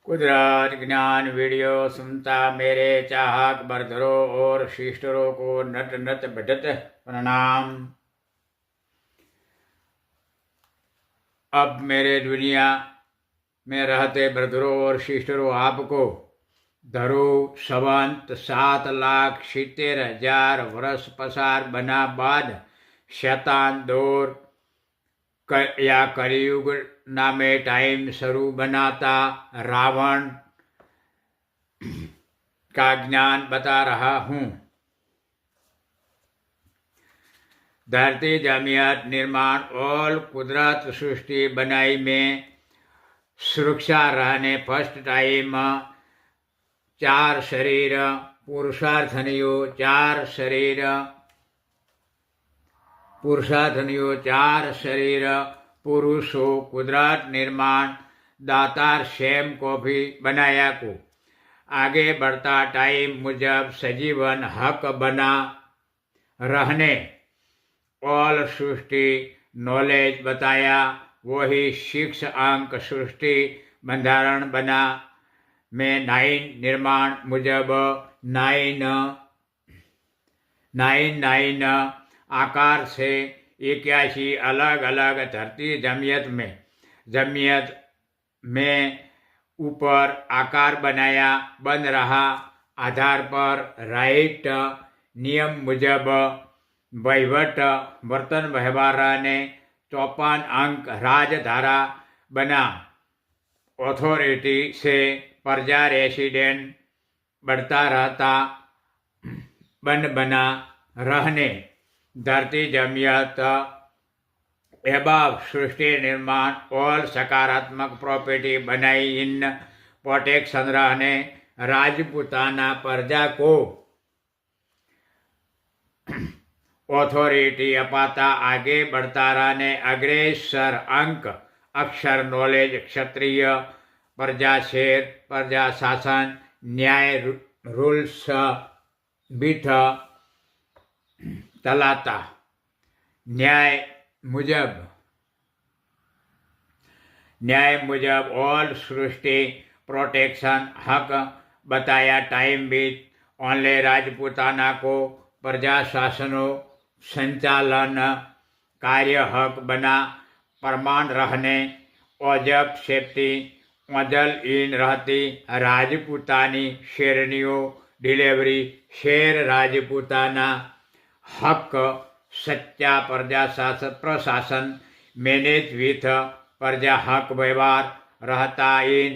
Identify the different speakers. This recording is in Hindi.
Speaker 1: कुदरत ज्ञान वीडियो सुनता मेरे चाहक बरधरों और शिष्टरों को नट नट बढ़त प्रणाम। अब मेरे दुनिया में रहते बरधरों और शिष्टरों आपको धरो संवत 7,70,000 वर्ष पसार बना बाद शैतान दौर या कलयुग नामे टाइम शुरू बनाता रावण का ज्ञान बता रहा हूँ। धरती जमीयत निर्माण और कुदरत सृष्टि बनाई में सुरक्षा रहने फर्स्ट टाइम 4 शरीर पुरुषार्थनियो 4 शरीर पुरुषो कुदरत निर्माण दातार शेम को भी बनाया को आगे बढ़ता टाइम मुजब सजीवन हक बना रहने ऑल सृष्टि नॉलेज बताया वही 6 अंक सृष्टि बंधारण बना में 9 निर्माण मुजब 9 आकार से 81 अलग अलग धरती जमीयत में ऊपर आकार बनाया बन रहा आधार पर राइट नियम मुजब वहीवट वर्तन व्यवहार ने 54 अंक राजधारा बना ऑथोरिटी से प्रजा रेसिडेंट बढ़ता रहता बना रहने धरती जमीयत एबाव सृष्टि निर्माण और सकारात्मक प्रॉपर्टी बनाई इन प्रोटेक्शन रहने राजपूताना प्रजा को ऑथोरिटी अपाता आगे बढ़ता रहने अग्रेसर अंक अक्षर नॉलेज क्षत्रिय प्रजा शेर प्रजा शासन न्याय रूल्स बीठ तलाता न्याय मुजब ऑल सृष्टि प्रोटेक्शन हक बताया टाइम बीत ओनले राजपूताना को प्रजा शासनों संचालन कार्य हक बना प्रमाण रहने ओजब सेफ्टी ओजल इन रहती राजपूतानी शेरनियों डिलीवरी शेर राजपूताना हक सच्चा प्रजा प्रशासन मैनेज विथ प्रजा हक व्यवहार रहता इन